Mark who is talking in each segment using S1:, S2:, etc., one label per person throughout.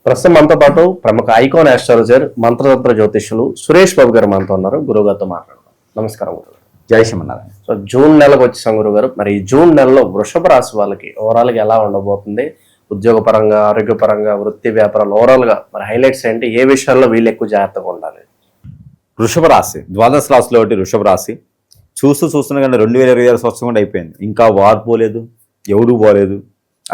S1: ప్రస్తుతం మనతో పాటు ప్రముఖ ఐకాన్ ఆస్ట్రాలజర్ మంత్రతంత్ర జ్యోతిష్యులు సురేష్ బాబు గారు మనతో ఉన్నారు. గురువుగారితో మాట్లాడదాం. నమస్కారం గురుగారు.
S2: జై శ్రీమన్నారాయణ.
S1: సో జూన్ నెలకు వచ్చేసాం గురుగారు. మరి ఈ జూన్ నెలలో వృషభ రాశి వాళ్ళకి ఓవరాల్ గా ఎలా ఉండబోతుంది? ఉద్యోగ పరంగా, ఆరోగ్యపరంగా, వృత్తి వ్యాపారాలు ఓవరాల్ గా మరి హైలైట్స్ ఏంటి? ఏ విషయాల్లో వీళ్ళు ఎక్కువ జాగ్రత్తగా ఉండాలి?
S2: వృషభ రాశి ద్వాదశ రాశిలో ఒకటి వృషభ రాశి. చూస్తున్నా కానీ 2026 సంవత్సరం కూడా అయిపోయింది. ఇంకా వారు పోలేదు, ఎవడు పోలేదు.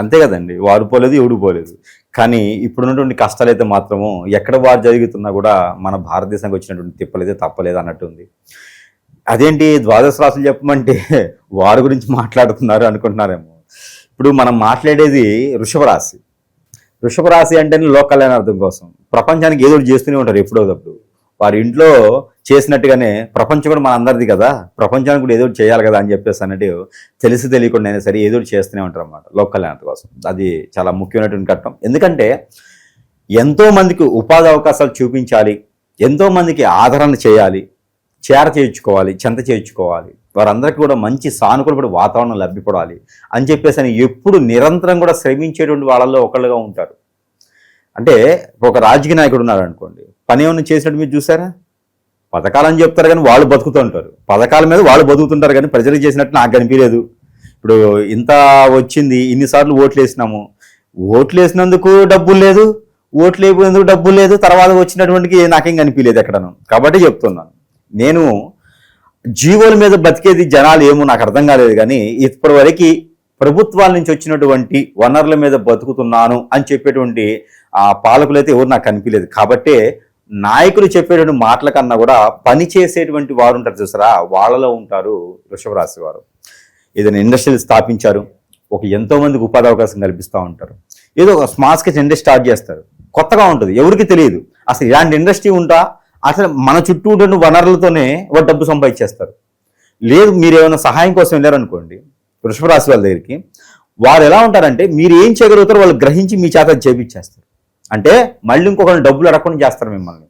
S2: అంతే కదండి, వారు పోలేదు, ఎవడు పోలేదు. కానీ ఇప్పుడున్నటువంటి కష్టాలు అయితే మాత్రము ఎక్కడ వారు జరుగుతున్నా కూడా మన భారతదేశానికి వచ్చినటువంటి తిప్పలైతే తప్పలేదు అన్నట్టుంది. అదేంటి ద్వాదశ రాశులు చెప్పమంటే వారి గురించి మాట్లాడుతున్నారు అనుకుంటున్నారేమో. ఇప్పుడు మనం మాట్లాడేది వృషభ రాశి. వృషభ రాశి అంటేనే లోక కళ్యాణ అర్థం కోసం ప్రపంచానికి ఏదో చేస్తూనే ఉంటారు. ఎప్పుడోదప్పుడు వారి ఇంట్లో చేసినట్టుగానే ప్రపంచం కూడా మన అందరిది కదా, ప్రపంచానికి కూడా ఏదో చేయాలి కదా అని చెప్పేసి అన్నట్టు తెలిసి తెలియకుండా అయినా సరే ఏదో చేస్తూనే ఉంటారు అన్నమాట లోక కళ్యాణ కోసం. అది చాలా ముఖ్యమైనటువంటి ఘట్టం. ఎందుకంటే ఎంతోమందికి ఉపాధి అవకాశాలు చూపించాలి, ఎంతోమందికి ఆదరణ చేయాలి, చేర్చుకోవాలి, చెంత చేర్చుకోవాలి, వారందరికీ కూడా మంచి సానుకూలపడి వాతావరణం లభ్యపడాలి అని చెప్పేసి అని ఎప్పుడు నిరంతరం కూడా శ్రమించేటువంటి వాళ్ళల్లో ఒకళ్ళుగా ఉంటారు. అంటే ఒక రాజకీయ నాయకుడు ఉన్నాడు అనుకోండి, పని ఏమైనా చేసినట్టు మీరు చూసారా? పథకాలని చెప్తారు కానీ వాళ్ళు బతుకుతూ ఉంటారు. పథకాల మీద వాళ్ళు బతుకుతుంటారు కానీ ప్రజలకు చేసినట్టు నాకు కనిపించలేదు. ఇప్పుడు ఇంత వచ్చింది, ఇన్నిసార్లు ఓట్లు వేసినాము, ఓట్లు వేసినందుకు డబ్బులు లేదు, ఓట్లు వేసినందుకు డబ్బులు లేదు, తర్వాత వచ్చినటువంటికి నాకేం కనిపించలేదు ఎక్కడను. కాబట్టి చెప్తున్నాను, నేను జీవోల మీద బతికేది జనాలు ఏమో నాకు అర్థం కాలేదు. కానీ ఇప్పటి వరకు ప్రభుత్వాల నుంచి వచ్చినటువంటి వనరుల మీద బతుకుతున్నాను అని చెప్పేటువంటి ఆ పాలకులైతే ఎవరు నాకు కనిపించలేదు. కాబట్టే నాయకులు చెప్పేటువంటి మాటల కన్నా కూడా పని చేసేటువంటి వారు ఉంటారు చూసారా, వాళ్ళలో ఉంటారు వృషభ రాశి వారు. ఏదైనా ఇండస్ట్రీలు స్థాపించారు, ఎంతో మందికి ఉపాధి అవకాశం కల్పిస్తూ ఉంటారు. ఏదో ఒక స్మాల్ స్కేల్ ఇండస్ట్రీ స్టార్ట్ చేస్తారు, కొత్తగా ఉంటుంది, ఎవరికి తెలియదు అసలు ఇలాంటి ఇండస్ట్రీ ఉంటా. అసలు మన చుట్టూ ఉన్న వనరులతోనే ఒక డబ్బు సంపాదించేస్తారు. లేదు మీరు ఏమైనా సహాయం కోసం వెళ్ళారనుకోండి వృషభ రాశి వాళ్ళ దగ్గరికి, వారు ఎలా ఉంటారంటే మీరు ఏం చేయగలుగుతారో వాళ్ళు గ్రహించి మీ చేత చేపించేస్తారు. అంటే మళ్ళీ ఇంకొకరిని డబ్బులు అడగకుండా చేస్తారు మిమ్మల్ని.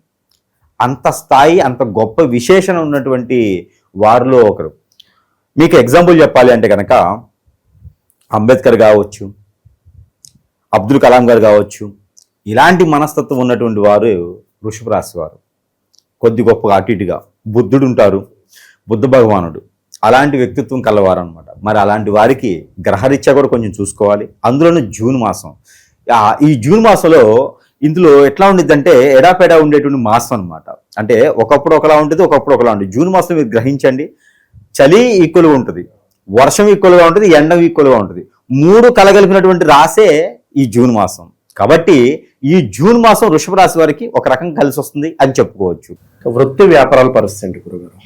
S2: అంత స్థాయి, అంత గొప్ప విశేషణ ఉన్నటువంటి వారిలో ఒకరు. మీకు ఎగ్జాంపుల్ చెప్పాలి అంటే కనుక అంబేద్కర్ కావచ్చు, అబ్దుల్ కలాం గారు కావచ్చు, ఇలాంటి మనస్తత్వం ఉన్నటువంటి వారు వృషభ రాశి వారు. కొద్ది గొప్పగా అటు ఇటుగా బుద్ధుడు ఉంటారు, బుద్ధ భగవానుడు, అలాంటి వ్యక్తిత్వం కలవారు అనమాట. మరి అలాంటి వారికి గ్రహరీత్యా కూడా కొంచెం చూసుకోవాలి. అందులోనూ జూన్ మాసం. ఈ జూన్ మాసంలో ఇందులో ఎట్లా ఉండిద్దంటే ఎడాపెడా ఉండేటువంటి మాసం అనమాట. అంటే ఒకప్పుడు ఒకలా ఉంటుంది, ఒకప్పుడు ఒకలా ఉంటుంది. జూన్ మాసం మీరు గ్రహించండి, చలి ఈక్వల్గా ఉంటుంది, వర్షం ఈక్వల్గా ఉంటుంది, ఎండ ఈక్వల్గా ఉంటుంది. మూడు కలగలిపినటువంటి రాసే ఈ జూన్ మాసం. కాబట్టి ఈ జూన్ మాసం వృషభ రాశి వారికి ఒక రకం కలిసి వస్తుంది అని చెప్పుకోవచ్చు.
S1: వృత్తి వ్యాపారాల పరిస్థితి గురుగారు.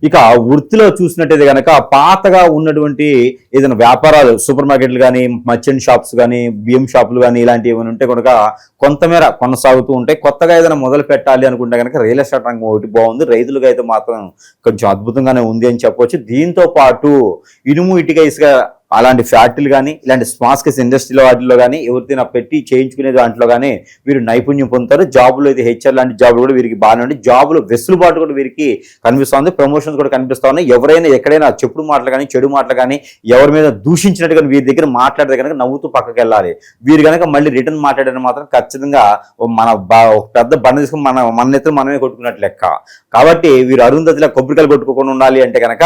S2: ఇక వృత్తిలో చూసినట్టయితే కనుక పాతగా ఉన్నటువంటి ఏదైనా వ్యాపారాలు, సూపర్ మార్కెట్లు కానీ, మర్చెంట్ షాప్స్ కానీ, బియ్యం షాపులు కానీ ఇలాంటివి ఏమైనా ఉంటే కనుక కొంతమేర కొనసాగుతూ ఉంటాయి. కొత్తగా ఏదైనా మొదలు పెట్టాలి అనుకుంటే కనుక రియల్ ఎస్టేట్ రంగం ఒకటి బాగుంది, రైతులుగా అయితే మాత్రం కొంచెం అద్భుతంగానే ఉంది అని చెప్పవచ్చు. దీంతో పాటు ఇనుము, ఇటుక, ఇసుక అలాంటి ఫ్యాక్టరీలు కానీ, ఇలాంటి స్మాల్ స్కేల్ ఇండస్ట్రీలో వాటిలో కానీ ఎవరితోనా పెట్టి చేయించుకునే దాంట్లో కానీ వీరు నైపుణ్యం పొందుతారు. జాబులు అయితే హెచ్ఆర్ లాంటి జాబులు కూడా వీరికి బాగానే ఉంది. జాబులు వెసులుబాటు కూడా వీరికి కనిపిస్తుంది, ప్రమోషన్స్ కూడా కనిపిస్తూ ఉన్నాయి. ఎవరైనా ఎక్కడైనా చెప్పుడు మాటలు కానీ, చెడు మాటలు కానీ, ఎవరి మీద దూషించినట్టు కానీ వీరి దగ్గర మాట్లాడితే కనుక నవ్వుతూ పక్కకి వెళ్ళాలి. వీరు కనుక మళ్ళీ రిటర్న్ మాట్లాడిన మాత్రం ఖచ్చితంగా మన పెద్ద బండ తీసుకుని మన ఎత్తులు మనమే కొట్టుకున్నట్టు లెక్క. కాబట్టి వీరు అరుంధతిలా కొబ్బరికాయలు కొట్టుకోకుండా ఉండాలి అంటే కనుక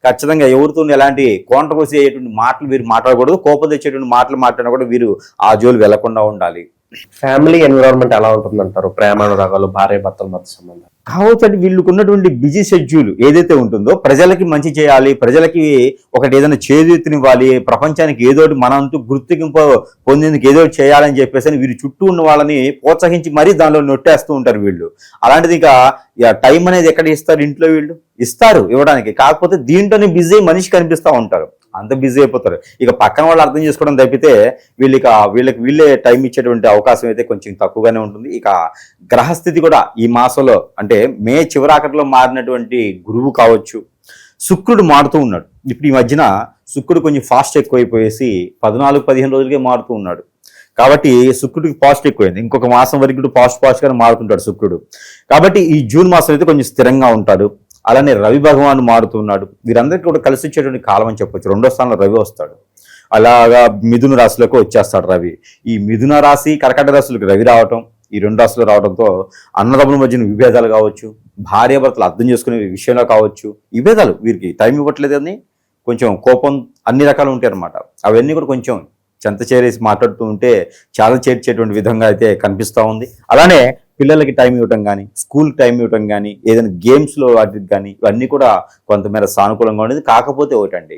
S2: ఖచ్చితంగా ఎవరితో ఎలాంటి కాంట్రవర్సీ అయ్యేటువంటి మాటలు వీరు మాట్లాడకూడదు. కోపం తెచ్చేటువంటి మాటలు మాట్లాడినా కూడా వీరు ఆ జోలు వెళ్లకుండా ఉండాలి.
S1: ఫ్యామిలీ ఎన్విరాన్మెంట్ ఎలా ఉంటుందంటారు? ప్రేమానురాగాలు, భార్య భర్తల మధ్య సంబంధం
S2: కావచ్చు. అంటే వీళ్ళకు ఉన్నటువంటి బిజీ షెడ్యూల్ ఏదైతే ఉంటుందో, ప్రజలకి మంచి చేయాలి, ప్రజలకి ఒకటి ఏదైనా చేయూతనివ్వాలి, ప్రపంచానికి ఏదోటి మనంటూ గుర్తింపు పొందేందుకు ఏదో చేయాలని చెప్పేసి వీరు చుట్టూ ఉన్న వాళ్ళని ప్రోత్సహించి మరీ దానిలో నొట్టేస్తూ ఉంటారు వీళ్ళు. అలాంటిది ఇక టైం అనేది ఎక్కడ ఇస్తారు? ఇంట్లో వీళ్ళు ఇస్తారు ఇవ్వడానికి, కాకపోతే దీంట్లోనే బిజీ మనిషి కనిపిస్తూ ఉంటారు, అంత బిజీ అయిపోతారు. ఇక పక్కన వాళ్ళు అర్థం చేసుకోవడం తప్పితే వీళ్ళే టైం ఇచ్చేటువంటి అవకాశం అయితే కొంచెం తక్కువగానే ఉంటుంది. ఇక గ్రహస్థితి కూడా ఈ మాసంలో అంటే మే చివరాఖరిలో మారినటువంటి గురువు కావచ్చు, శుక్రుడు మారుతూ ఉన్నాడు. ఇప్పుడు ఈ మధ్యన శుక్రుడు కొంచెం ఫాస్ట్ ఎక్కువైపోయేసి 14-15 రోజులకే మారుతూ ఉన్నాడు. కాబట్టి శుక్రుడికి పాజిటివ్ ఎక్కువైంది. ఇంకొక మాసం వరకు పాజిటివ్గానే మారుతుంటాడు శుక్రుడు. కాబట్టి ఈ జూన్ మాసం అయితే కొంచెం స్థిరంగా ఉంటాడు. అలానే రవి భగవాన్ మారుతున్నాడు. వీరందరికీ కూడా కలిసి వచ్చేటువంటి కాలం అని చెప్పొచ్చు. 2వ స్థానంలో రవి వస్తాడు. అలాగా మిథున రాశిలోకి వచ్చేస్తాడు రవి. ఈ మిథున రాశి కర్కాటక రాశులకు రవి రావటం, ఈ 2 రాశులు రావడంతో అన్నదమ్ముల మధ్యన విభేదాలు కావచ్చు, భార్యాభర్తలు అర్థం చేసుకునే విషయంలో కావచ్చు, విభేదాలు, వీరికి టైం ఇవ్వట్లేదని కొంచెం కోపం అన్ని రకాలు ఉంటాయి అన్నమాట. అవన్నీ కూడా కొంచెం చెంత చేరేసి మాట్లాడుతూ ఉంటే చాలా చేర్చేటువంటి విధంగా అయితే కనిపిస్తూ ఉంది. అలానే పిల్లలకి టైం ఇవ్వటం కానీ, స్కూల్ టైం ఇవ్వటం కానీ, ఏదైనా గేమ్స్లో వాటికి కానీ, ఇవన్నీ కూడా కొంతమేర సానుకూలంగా ఉండేది. కాకపోతే ఒకటండి,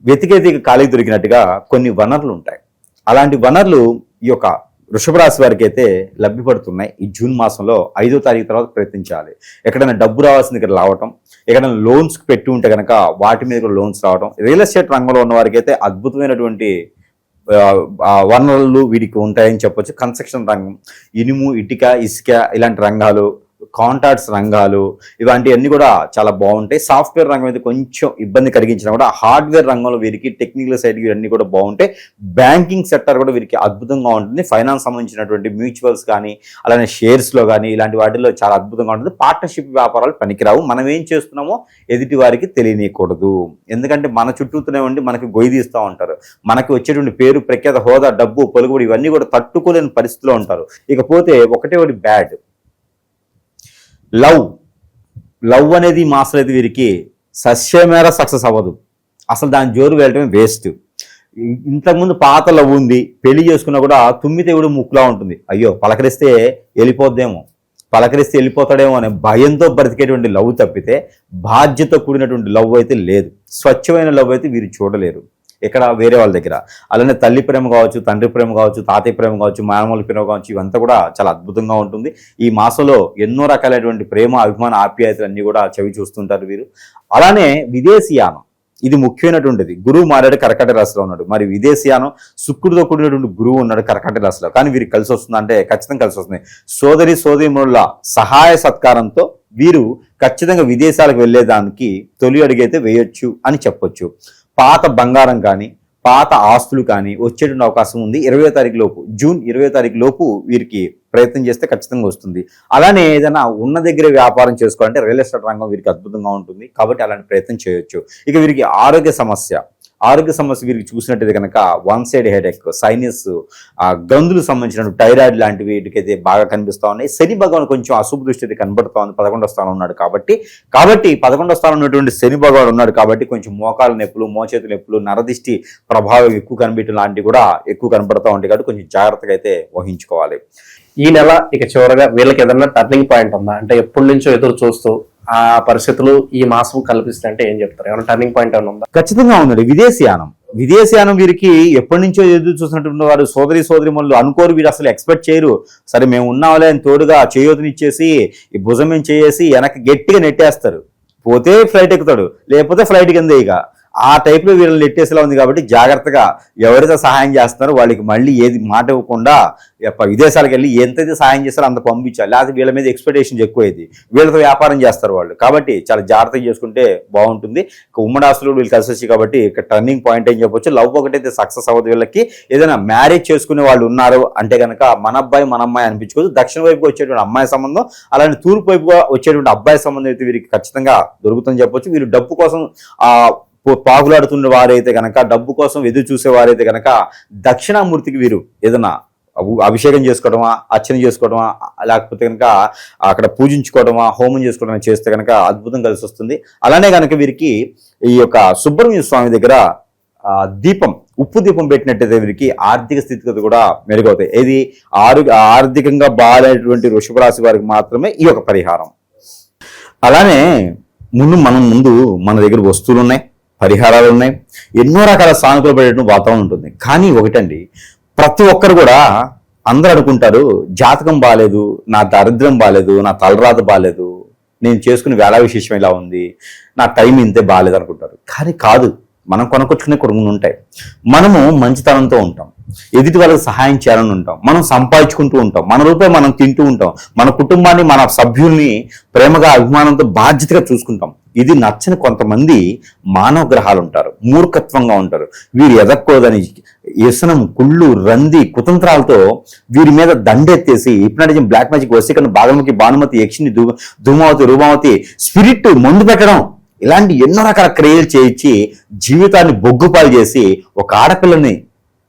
S2: వెతికేది ఖాళీ దొరికినట్టుగా కొన్ని వనరులు ఉంటాయి. అలాంటి వనరులు ఈ యొక్క వృషభ రాశి వారికి అయితే లభ్యపడుతున్నాయి. ఈ జూన్ మాసంలో 5వ తారీఖు తర్వాత ప్రయత్నించాలి. ఎక్కడైనా డబ్బు రావాల్సిన దగ్గర రావటం, ఎక్కడైనా లోన్స్కి పెట్టి ఉంటే కనుక వాటి మీద కూడా లోన్స్ రావడం, రియల్ ఎస్టేట్ రంగంలో ఉన్న వారికి అయితే అద్భుతమైనటువంటి వనరులు వీడికి ఉంటాయని చెప్పొచ్చు. కన్స్ట్రక్షన్ రంగం, ఇనుము, ఇటుక, ఇసుక ఇలాంటి రంగాలు, కాంట్రాక్ట్స్ రంగాలు, ఇలాంటివన్నీ కూడా చాలా బాగుంటాయి. సాఫ్ట్వేర్ రంగం అయితే కొంచెం ఇబ్బంది కలిగించినా కూడా హార్డ్వేర్ రంగంలో వీరికి టెక్నికల్ సైడ్ ఇవన్నీ కూడా బాగుంటాయి. బ్యాంకింగ్ సెక్టర్ కూడా వీరికి అద్భుతంగా ఉంటుంది. ఫైనాన్స్ సంబంధించినటువంటి మ్యూచువల్స్ కానీ, అలానే షేర్స్లో కానీ ఇలాంటి వాటిల్లో చాలా అద్భుతంగా ఉంటుంది. పార్ట్నర్షిప్ వ్యాపారాలు పనికిరావు. మనం ఏం చేస్తున్నామో ఎదుటి వారికి తెలియనీయకూడదు. ఎందుకంటే మన చుట్టూతూనే ఉండి మనకి గొయ్యి తీస్తూ ఉంటారు. మనకి వచ్చేటువంటి పేరు, ప్రఖ్యాత, హోదా, డబ్బు, పలుకుబడి ఇవన్నీ కూడా తట్టుకోలేని పరిస్థితిలో ఉంటారు. ఇకపోతే ఒకటి బ్యాడ్, లవ్ అనేది ఈ మాసం అయితే వీరికి సస్యమేర సక్సెస్ అవ్వదు. అసలు దాని జోరు వెళ్ళటమే వేస్ట్. ఇంతకుముందు పాత లవ్ ఉంది, పెళ్లి చేసుకున్నా కూడా తుమ్మితే కూడా ముక్కులా ఉంటుంది. అయ్యో పలకరిస్తే వెళ్ళిపోతాడేమో అనే భయంతో బ్రతికేటువంటి లవ్ తప్పితే బాధ్యత కూడినటువంటి లవ్ అయితే లేదు. స్వచ్ఛమైన లవ్ అయితే వీరు చూడలేరు ఇక్కడ వేరే వాళ్ళ దగ్గర. అలానే తల్లి ప్రేమ కావచ్చు, తండ్రి ప్రేమ కావచ్చు, తాతయ్య ప్రేమ కావచ్చు, మామూలు ప్రేమ కావచ్చు, ఇవంతా కూడా చాలా అద్భుతంగా ఉంటుంది. ఈ మాసంలో ఎన్నో రకాలైనటువంటి ప్రేమ, అభిమాన, ఆప్యాయతలు అన్ని కూడా చవి చూస్తుంటారు వీరు. అలానే విదేశీయానం, ఇది ముఖ్యమైనటువంటిది. గురువు మారాడు, కర్కాటక రాశిలో ఉన్నాడు. మరి విదేశీయానం, శుక్రుడితో కూడినటువంటి గురువు ఉన్నాడు కర్కాటక రాశిలో. కానీ వీరికి కలిసి వస్తుందా అంటే ఖచ్చితంగా కలిసి వస్తుంది. సోదరీమణుల సహాయ సత్కారంతో వీరు ఖచ్చితంగా విదేశాలకు వెళ్ళేదానికి తొలి అడుగైతే వేయొచ్చు అని చెప్పొచ్చు. పాత బంగారం కానీ, పాత ఆస్తులు కానీ వచ్చేటువంటి అవకాశం ఉంది 20వ తారీఖు లోపు. జూన్ 20వ తారీఖు లోపు వీరికి ప్రయత్నం చేస్తే ఖచ్చితంగా వస్తుంది. అలానే ఏదైనా ఉన్న దగ్గరే వ్యాపారం చేసుకోవాలంటే రియల్ ఎస్టేట్ రంగం వీరికి అద్భుతంగా ఉంటుంది. కాబట్టి అలాంటి ప్రయత్నం చేయొచ్చు. ఇక వీరికి ఆరోగ్య సమస్య వీరికి చూసినట్టయితే కనుక 1 సైడ్ హెడేక్, సైనస్, గందులు సంబంధించిన థైరాయిడ్ లాంటివి వీటికైతే బాగా కనిపిస్తూ ఉన్నాయి. శని భగవాన్ కొంచెం అశుభ దృష్టి అయితే కనబడుతూ ఉంది. 11వ స్థానం ఉన్నాడు కాబట్టి 11వ స్థానం ఉన్నటువంటి శని భగవాన్ ఉన్నాడు కాబట్టి కొంచెం మోకాలు నొప్పులు, మోచేతుల నొప్పులు, నరదిష్టి ప్రభావం ఎక్కువ కనిపించడం లాంటివి కూడా ఎక్కువ కనబడుతూ ఉంటాయి. కాబట్టి కొంచెం జాగ్రత్తగా అయితే వహించుకోవాలి.
S1: ఈ నెల ఇక చివరగా వీళ్ళకి ఏదన్నా టర్నింగ్ పాయింట్ ఉందా అంటే ఎప్పటి నుంచో ఎదురు చూస్తూ ఆ పరిస్థితులు ఈ మాసం కల్పిస్తే అంటే ఏం చెప్తారు? ఏమైనా టర్నింగ్ పాయింట్ ఏమైనా ఉందా?
S2: ఖచ్చితంగా ఉందండి. విదేశీయానం వీరికి ఎప్పటి నుంచో ఎదురు చూసినటువంటి వారు, సోదరిమణులు అనుకోరు, వీరు అసలు ఎక్స్పెక్ట్ చేయరు. సరే మేము ఉన్నాంలే అని తోడుగా చేయూతనిచ్చేసి ఈ భుజం చేసి వెనక్కి గట్టిగా నెట్టేస్తారు. పోతే ఫ్లైట్ ఎక్కుతాడు, లేకపోతే ఫ్లైట్ కింద. ఇక ఆ టైప్లో వీళ్ళని నెట్టేసేలా ఉంది. కాబట్టి జాగ్రత్తగా ఎవరైతే సహాయం చేస్తున్నారో వాళ్ళకి మళ్ళీ ఏది మాట ఇవ్వకుండా విదేశాలకు వెళ్ళి ఎంతైతే సహాయం చేస్తారో అంత పంపించాలి. లేకపోతే వీళ్ళ మీద ఎక్స్పెక్టేషన్ ఎక్కువైంది, వీళ్ళతో వ్యాపారం చేస్తారు వాళ్ళు. కాబట్టి చాలా జాగ్రత్తగా చేసుకుంటే బాగుంటుంది. ఉమ్మడి ఆస్తులు వీళ్ళు కలిసి వచ్చి కాబట్టి ఇక్కడ టర్నింగ్ పాయింట్ అని చెప్పొచ్చు. లవ్ ఒకటైతే సక్సెస్ అవ్వదు. వీళ్ళకి ఏదైనా మ్యారేజ్ చేసుకునే వాళ్ళు ఉన్నారు అంటే కనుక మన అబ్బాయి మన అమ్మాయి అనిపించుకోదు. దక్షిణ వైపుగా వచ్చేటువంటి అమ్మాయి సంబంధం, అలానే తూర్పు వైపుగా వచ్చేటువంటి అబ్బాయి సంబంధం అయితే వీరికి ఖచ్చితంగా దొరుకుతుందని చెప్పొచ్చు. వీరు డబ్బు కోసం పాకులాడుతున్న వారైతే కనుక, డబ్బు కోసం ఎదురు చూసేవారైతే కనుక దక్షిణామూర్తికి వీరు ఏదైనా అభిషేకం చేసుకోవడమా, అర్చన చేసుకోవడమా, లేకపోతే కనుక అక్కడ పూజించుకోవడమా, హోమం చేసుకోవడమా చేస్తే కనుక అద్భుతం కలిసి వస్తుంది. అలానే కనుక వీరికి ఈ యొక్క సుబ్రహ్మణ్య స్వామి దగ్గర ఉప్పు దీపం పెట్టినట్టయితే వీరికి ఆర్థిక స్థితిగతి కూడా మెరుగవుతాయి. ఇది ఆర్థికంగా బాగాలేనటువంటి వృషభ రాశి వారికి మాత్రమే ఈ యొక్క పరిహారం. అలానే ముందు మన దగ్గర వస్తువులు ఉన్నాయి, పరిహారాలు ఉన్నాయి, ఎన్నో రకాల సానుకూల పడేటువంటి వాతావరణం ఉంటుంది. కానీ ఒకటండి, ప్రతి ఒక్కరు కూడా అందరూ అనుకుంటారు జాతకం బాగాలేదు, నా దరిద్రం బాగాలేదు, నా తలరాత బాగాలేదు, నేను చేసుకునే వేళ విశేషం ఇలా ఉంది, నా టైం ఇంతే బాగాలేదు అనుకుంటారు. కానీ కాదు, మనం కొనుక్కొచ్చుకునే కొన్ని ఉంటాయి. మనము మంచితనంతో ఉంటాం, ఎదుటి వాళ్ళకి సహాయం చేయాలని ఉంటాం, మనం సంపాదించుకుంటూ ఉంటాం, మన రూపాయి మనం తింటూ ఉంటాం, మన కుటుంబాన్ని, మన సభ్యుల్ని ప్రేమగా, అభిమానంతో, బాధ్యతగా చూసుకుంటాం. ఇది నచ్చని కొంతమంది మానవ గ్రహాలు ఉంటారు, మూర్ఖత్వంగా ఉంటారు. వీరు ఎదక్కూడదని వ్యసనం, కుళ్ళు, రంది, కుతంత్రాలతో వీరి మీద దండెత్తేసి హిప్నాటిజం, బ్లాక్ మ్యాజిక్, వశీకరణ, భాగముఖి, భానుమతి, యక్షిని, ధూమావతి, రూపావతి, స్పిరిట్ మందు పెట్టడం, ఇలాంటి ఎన్నో రకాల క్రియలు చేయించి జీవితాన్ని బొగ్గుపాలు చేసి ఒక ఆడపిల్లని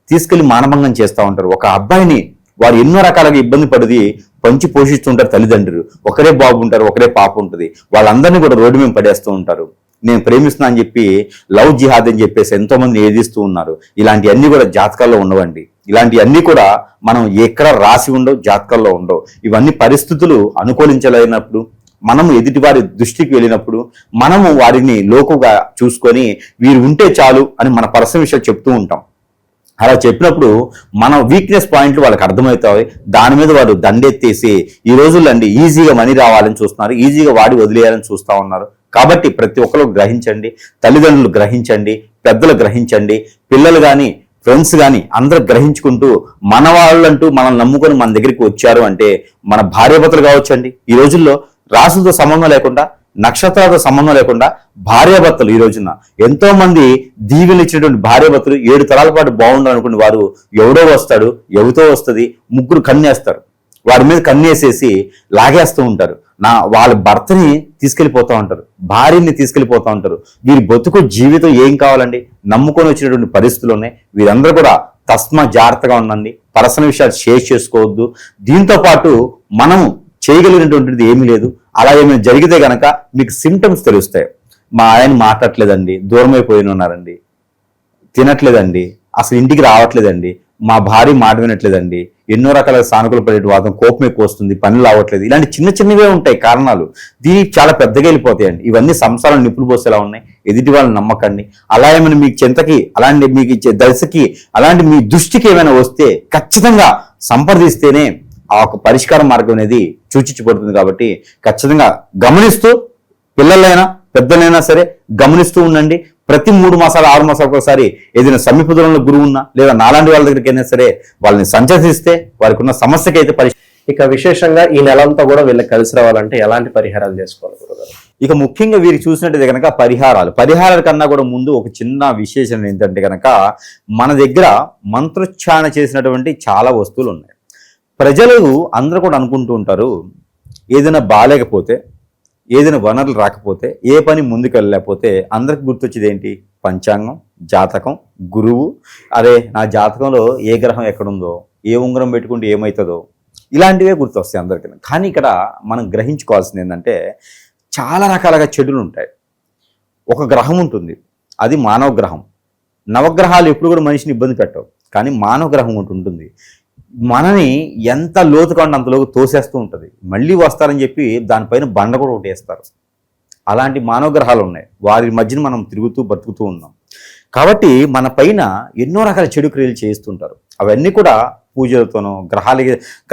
S2: తీసుకెళ్లి మానభంగం చేస్తూ ఉంటారు. ఒక అబ్బాయిని వారు ఎన్నో రకాలుగా ఇబ్బంది పడి పంచి పోషిస్తుంటారు తల్లిదండ్రులు. ఒకరే బాబు ఉంటారు, ఒకరే పాప ఉంటుంది. వాళ్ళందరినీ కూడా రోడ్డు మీద పడేస్తూ ఉంటారు. నేను ప్రేమిస్తున్నా అని చెప్పి లవ్ జిహాద్ అని చెప్పేసి ఎంతో మంది ఏదిస్తూ ఉన్నారు. ఇలాంటివన్నీ కూడా జాతకాల్లో ఉండవండి. ఇలాంటివన్నీ కూడా మనం ఎక్కడ రాసి ఉండవు, జాతకాల్లో ఉండవు. ఇవన్నీ పరిస్థితులు అనుకూలించలేనప్పుడు, మనము ఎదుటి వారి దృష్టికి వెళ్ళినప్పుడు మనము వారిని లోకుగా చూసుకొని వీరు ఉంటే చాలు అని మన పర్సనల్ విషయాలు చెప్తూ ఉంటాం. అలా చెప్పినప్పుడు మన వీక్నెస్ పాయింట్లు వాళ్ళకి అర్థమవుతాయి. దాని మీద వారు దండెత్తేసి ఈ రోజుల్లో అండి ఈజీగా మనీ రావాలని చూస్తున్నారు, ఈజీగా వాడి వదిలేయాలని చూస్తూ ఉన్నారు. కాబట్టి ప్రతి ఒక్కరు గ్రహించండి, తల్లిదండ్రులు గ్రహించండి, పెద్దలు గ్రహించండి, పిల్లలు కానీ ఫ్రెండ్స్ కానీ అందరూ గ్రహించుకుంటూ మన వాళ్ళంటూ మనల్ని నమ్ముకొని మన దగ్గరికి వచ్చారు అంటే మన భార్యాభర్తలు కావచ్చండి. ఈ రోజుల్లో రాసులతో సంబంధం లేకుండా, నక్షత్రాలతో సంబంధం లేకుండా భార్యాభర్తలు ఈ రోజున ఎంతో మంది దీవెలు ఇచ్చినటువంటి భార్యాభర్తలు 7 తరాల పాటు బాగుండాలనుకుని వారు ఎవడో వస్తాడు, ఎవరితో వస్తుంది, ముగ్గురు కన్నేస్తారు. వారి మీద కన్నేసేసి లాగేస్తూ ఉంటారు. వాళ్ళ భర్తని తీసుకెళ్లిపోతూ ఉంటారు, భార్యని తీసుకెళ్లిపోతూ ఉంటారు. వీరి బతుకు జీవితం ఏం కావాలండి? నమ్ముకొని వచ్చినటువంటి పరిస్థితులు ఉన్నాయి. వీరందరూ కూడా తస్మా జాగ్రత్తగా ఉండండి, పర్సనల్ విషయాలు షేర్ చేసుకోవద్దు. దీంతో పాటు మనము చేయగలిగినటువంటిది ఏమీ లేదు. అలా ఏమైనా జరిగితే గనక మీకు సిమ్టమ్స్ తెలుస్తాయి. మా ఆయన మాట్లాడలేదండి, దూరం అయిపోయిన ఉన్నారండి, తినట్లేదండి, అసలు ఇంటికి రావట్లేదండి, మా భార్య మాట వినట్లేదండి, ఎన్నో రకాల సానుకూల పడే వాదం, కోపం ఎక్కువ వస్తుంది, పనులు అవ్వట్లేదు. ఇలాంటి చిన్న చిన్నవే ఉంటాయి కారణాలు. దీనికి చాలా పెద్దగా వెళ్ళిపోతాయండి. ఇవన్నీ సంసారం నిప్పులు పోసేలా ఉన్నాయి. ఎదుటి వాళ్ళని నమ్మకండి. అలా ఏమైనా మీకు చింతకి, అలాంటి మీకు ఇచ్చే దశకి, అలాంటి మీ దృష్టికి ఏమైనా వస్తే ఖచ్చితంగా సంప్రదిస్తేనే ఆ ఒక పరిష్కార మార్గం అనేది సూచించబడుతుంది. కాబట్టి ఖచ్చితంగా గమనిస్తూ, పిల్లలైనా పెద్దలైనా సరే గమనిస్తూ ఉండండి. ప్రతి 3 మాసాలు 6 మాసాలకు ఒకసారి ఏదైనా సమీప దూరంలో గురువు ఉన్నా లేదా నాలాంటి వాళ్ళ దగ్గరికి అయినా సరే వాళ్ళని సంచరిస్తే వారికి ఉన్న సమస్యకి అయితే
S1: ఇక విశేషంగా ఈ నెలంతా కూడా వీళ్ళకి కలిసి రావాలంటే ఎలాంటి పరిహారాలు చేసుకోవాలి గురుగారు?
S2: ఇక ముఖ్యంగా వీరికి చూసినట్టయితే కనుక పరిహారాల కన్నా కూడా ముందు ఒక చిన్న విశేషం ఏంటంటే కనుక మన దగ్గర మంత్రోచ్చారణ చేసినటువంటి చాలా వస్తువులు ఉన్నాయి. ప్రజలు అందరూ కూడా అనుకుంటూ ఉంటారు, ఏదైనా బాగాలేకపోతే, ఏదైనా వనరులు రాకపోతే, ఏ పని ముందుకు వెళ్ళలేకపోతే అందరికి గుర్తొచ్చేది ఏంటి? పంచాంగం, జాతకం, గురువు. అరే నా జాతకంలో ఏ గ్రహం ఎక్కడుందో, ఏ ఉంగరం పెట్టుకుంటే ఏమవుతుందో, ఇలాంటివే గుర్తొస్తాయి అందరికీ. కానీ ఇక్కడ మనం గ్రహించుకోవాల్సింది ఏంటంటే చాలా రకాలుగా చెడులు ఉంటాయి. ఒక గ్రహం ఉంటుంది, అది మానవ గ్రహం. నవగ్రహాలు ఎప్పుడు కూడా మనిషిని ఇబ్బంది పెట్టవు, కానీ మానవ గ్రహం ఒకటి ఉంటుంది. మనని ఎంత లోతుగా ఉంటే అంతలోకి తోసేస్తూ ఉంటుంది. మళ్ళీ వస్తారని చెప్పి దానిపైన బండ కూడా ఒకటి వేస్తారు. అలాంటి మానవ గ్రహాలు ఉన్నాయి. వారి మధ్యన మనం తిరుగుతూ బతుకుతూ ఉన్నాం. కాబట్టి మన పైన ఎన్నో రకాల చెడు క్రియలు చేస్తుంటారు. అవన్నీ కూడా పూజలతోనో,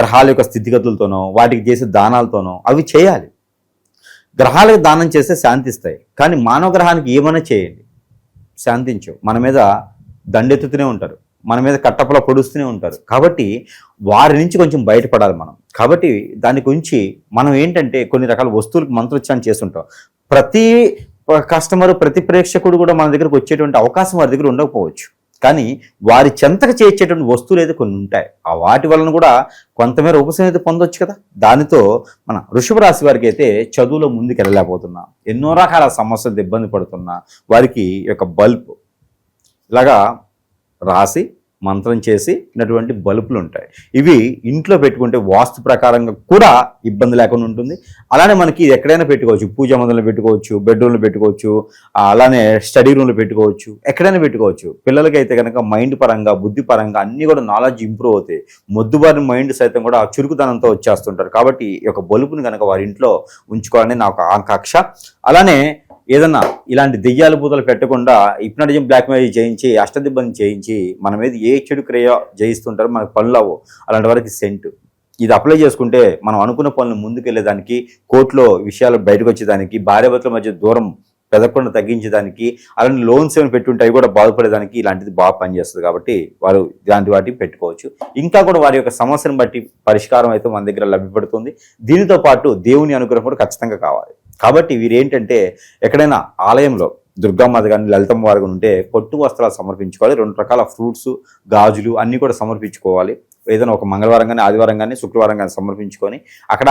S2: గ్రహాల యొక్క స్థితిగతులతోనో, వాటికి చేసే దానాలతోనో అవి చేయాలి. గ్రహాలకు దానం చేస్తే శాంతిస్తాయి. కానీ మానవ గ్రహానికి ఏమైనా చేయండి, శాంతించవు. మన మీద దండెత్తుతూనే ఉంటారు, మన మీద కట్టపలా పొడుస్తూనే ఉంటారు. కాబట్టి వారి నుంచి కొంచెం బయటపడాలి మనం. కాబట్టి దాని గురించి మనం ఏంటంటే కొన్ని రకాల వస్తువులకు మంత్రోచ్చారణ చేస్తుంటాం. ప్రతి కస్టమర్, ప్రతి ప్రేక్షకుడు కూడా మన దగ్గరకు వచ్చేటువంటి అవకాశం వారి దగ్గర ఉండకపోవచ్చు. కానీ వారి చెంతకు చేర్చేటువంటి వస్తువులు అయితే కొన్ని ఉంటాయి. ఆ వాటి వలన కూడా కొంతమేర ఉపశమనం అయితే పొందొచ్చు కదా. దానితో మన వృషభ రాశి వారికి అయితే చదువులో ముందుకు వెళ్ళలేకపోతున్నా, ఎన్నో రకాల సమస్యలతో ఇబ్బంది పడుతున్నా వారికి యొక్క బల్బ్ ఇలాగా రాసి మంత్రం చేసినటువంటి బల్బులు ఉంటాయి. ఇవి ఇంట్లో పెట్టుకుంటే వాస్తు ప్రకారంగా కూడా ఇబ్బంది లేకుండా ఉంటుంది. అలానే మనకి ఎక్కడైనా పెట్టుకోవచ్చు, పూజా మందిరంలో పెట్టుకోవచ్చు, బెడ్రూమ్లో పెట్టుకోవచ్చు, అలానే స్టడీ రూమ్లో పెట్టుకోవచ్చు, ఎక్కడైనా పెట్టుకోవచ్చు. పిల్లలకి అయితే కనుక మైండ్ పరంగా, బుద్ధి పరంగా అన్నీ కూడా నాలెడ్జ్ ఇంప్రూవ్ అవుతాయి. మొద్దుబారిన మైండ్ సైతం కూడా చురుకుతనంతో వచ్చేస్తుంటారు. కాబట్టి ఈ యొక్క బల్బుని కనుక వారి ఇంట్లో ఉంచుకోవాలని నా ఒక ఆకాంక్ష. అలానే ఏదన్నా ఇలాంటి దెయ్యాలు పూతలు పెట్టకుండా హిప్నాటిజం బ్లాక్మెయిల్ చేయించి, అష్టదిబ్బని చేయించి మన మీద ఏ చెడు క్రియ జయిస్తుంటారో మనకు పనులు అవ్వవు. అలాంటి వారికి సెంటు ఇది అప్లై చేసుకుంటే మనం అనుకున్న పనులు ముందుకెళ్లేదానికి, కోర్టులో విషయాలు బయటకు వచ్చేదానికి, భార్యాభర్తల మధ్య దూరం పెదకుండా తగ్గించేదానికి, అలాంటి లోన్స్ ఏమైనా పెట్టుంటే అవి కూడా బాధపడేదానికి ఇలాంటిది బాగా పనిచేస్తుంది. కాబట్టి వారు ఇలాంటి వాటిని పెట్టుకోవచ్చు. ఇంకా కూడా వారి యొక్క సమస్యను బట్టి పరిష్కారం అయితే మన దగ్గర లభ్యపడుతుంది. దీనితో పాటు దేవుని అనుగ్రహం కూడా ఖచ్చితంగా కావాలి. కాబట్టి వీరేంటంటే ఎక్కడైనా ఆలయంలో దుర్గామాత కానీ లలితమ్మ వారు ఉంటే పొట్టు వస్త్రాలు సమర్పించుకోవాలి. 2 రకాల ఫ్రూట్స్, గాజులు అన్నీ కూడా సమర్పించుకోవాలి. ఏదైనా ఒక మంగళవారం కానీ, ఆదివారం కానీ, శుక్రవారం కానీ సమర్పించుకొని అక్కడ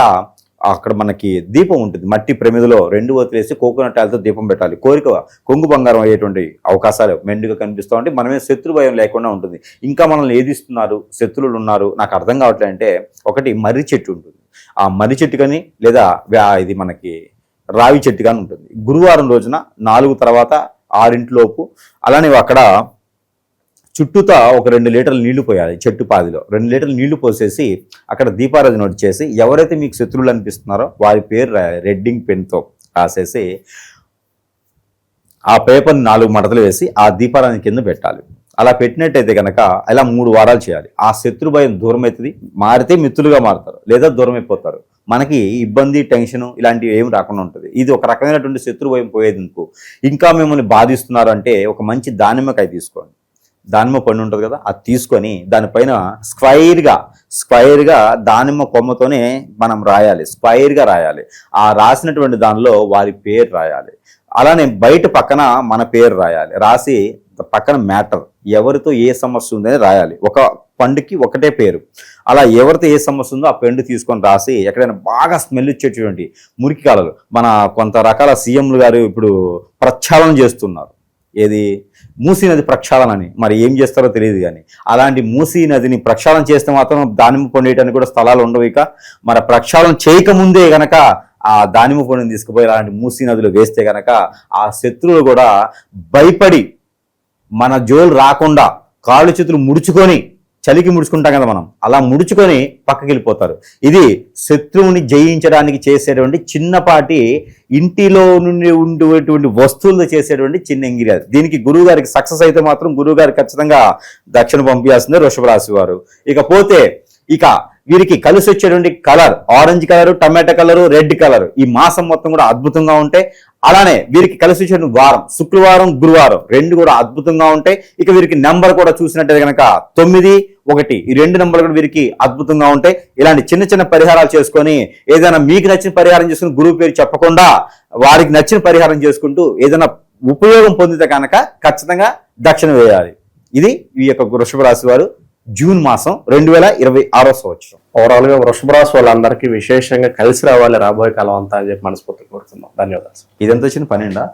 S2: అక్కడ మనకి దీపం ఉంటుంది, మట్టి ప్రమిదలో 2 ఒత్తులేసి కోకోనట్ ఆయిల్తో దీపం పెట్టాలి. కోరిక కొంగు బంగారం అయ్యేటువంటి అవకాశాలు మెండుగా కనిపిస్తూ ఉంటే మనమే శత్రు భయం లేకుండా ఉంటుంది. ఇంకా మనల్ని ఏదిస్తున్నారు, శత్రువులు ఉన్నారు, నాకు అర్థం కావట్లేదు అంటే ఒకటి మర్రి చెట్టు ఉంటుంది. ఆ మర్రి చెట్టు కానీ లేదా ఇది మనకి రావి చెట్టు కానీ ఉంటుంది. గురువారం రోజున 4 తర్వాత 6 లోపు అలానే అక్కడ చుట్టూతా ఒక 2 లీటర్ల నీళ్లు పోయాలి. చెట్టు పాదిలో 2 లీటర్ల నీళ్లు పోసేసి అక్కడ దీపారాధన చేసి ఎవరైతే మీకు శత్రువులు అనిపిస్తున్నారో వారి పేరు రాయాలి. రెడ్డింగ్ పెన్తో రాసేసి ఆ పేపర్ని 4 మడతలు వేసి ఆ దీపారాధన కింద పెట్టాలి. అలా పెట్టినట్టయితే కనుక ఇలా 3 వారాలు చేయాలి. ఆ శత్రు భయం దూరం అవుతుంది. మారితే మిత్రులుగా మారుతారు, లేదా దూరం అయిపోతారు. మనకి ఇబ్బంది, టెన్షన్ ఇలాంటివి ఏమి రాకుండా ఉంటుంది. ఇది ఒక రకమైనటువంటి శత్రు భయం పోయేది. ఇంకా మిమ్మల్ని బాధిస్తున్నారు అంటే ఒక మంచి దానిమ్మకాయ తీసుకోండి, దానిమ్మ పండు ఉంటుంది కదా, అది తీసుకొని దానిపైన స్క్వైర్గా దానిమ్మ కొమ్మతోనే మనం రాయాలి, స్క్వైర్గా రాయాలి. ఆ రాసినటువంటి దానిలో వారి పేరు రాయాలి. అలానే బయట పక్కన మన పేరు రాయాలి. రాసి పక్కన మ్యాటర్, ఎవరితో ఏ సమస్య ఉందని రాయాలి. ఒక పండుకి ఒకటే పేరు. అలా ఎవరితో ఏ సమస్య ఉందో ఆ పెండు తీసుకొని రాసి ఎక్కడైనా బాగా స్మెల్ ఇచ్చేటువంటి మురికి కాలాలు, మన కొంత రకాల సీఎంలు గారు ఇప్పుడు ప్రక్షాళన చేస్తున్నారు. ఏది మూసీ నది ప్రక్షాళన అని, మరి ఏం చేస్తారో తెలియదు. కానీ అలాంటి మూసీ నదిని ప్రక్షాళన చేస్తే మాత్రం దానిమ్మ పండుగటానికి కూడా స్థలాలు ఉండవు. ఇక మరి ప్రక్షాళన చేయకముందే గనక ఆ దానిమ్మ పండుని తీసుకుపోయి అలాంటి మూసీ నదిలో వేస్తే గనక ఆ శత్రువులు కూడా భయపడి మన జోలు రాకుండా కాళ్ళు చేతులు ముడుచుకొని, చలికి ముడుచుకుంటాం కదా మనం, అలా ముడుచుకొని పక్కకి వెళ్ళిపోతారు. ఇది శత్రువుని జయించడానికి చేసేటువంటి చిన్నపాటి ఇంటిలో నుండి ఉండేటువంటి వస్తువులతో చేసేటువంటి చిన్న ఇంగిరియా. దీనికి గురువు గారికి సక్సెస్ అయితే మాత్రం గురువు గారికి ఖచ్చితంగా దక్షిణ పంపించాల్సిందే వృషభ రాశి వారు. ఇకపోతే వీరికి కలిసి వచ్చేటువంటి కలర్ ఆరెంజ్ కలర్, టమాటా కలర్, రెడ్ కలర్. ఈ మాసం మొత్తం కూడా అద్భుతంగా ఉంటాయి. అలానే వీరికి కలిసి వచ్చే వారం శుక్రవారం, గురువారం 2 కూడా అద్భుతంగా ఉంటాయి. ఇక వీరికి నెంబర్ కూడా చూసినట్టయితే కనుక 9, 1 ఈ 2 నెంబర్లు కూడా వీరికి అద్భుతంగా ఉంటాయి. ఇలాంటి చిన్న చిన్న పరిహారాలు చేసుకొని ఏదైనా మీకు నచ్చిన పరిహారం చేసుకుని గురువు పేరు చెప్పకుండా వారికి నచ్చిన పరిహారం చేసుకుంటూ ఏదైనా ఉపయోగం పొందితే కనుక ఖచ్చితంగా దక్షిణ వేయాలి. ఇది ఈ యొక్క వృషభ రాశి వారు జూన్ మాసం 2026 సంవత్సరం.
S1: ఓవరాల్ గా వృషభ రాశి వాళ్ళందరికీ విశేషంగా కలిసి రావాలి రాబోయే కాలం అంతా అని చెప్పి మనస్ఫూర్తి కోరుతున్నాం. ధన్యవాదాలు.
S2: ఇదంతా వచ్చిన పనిండా.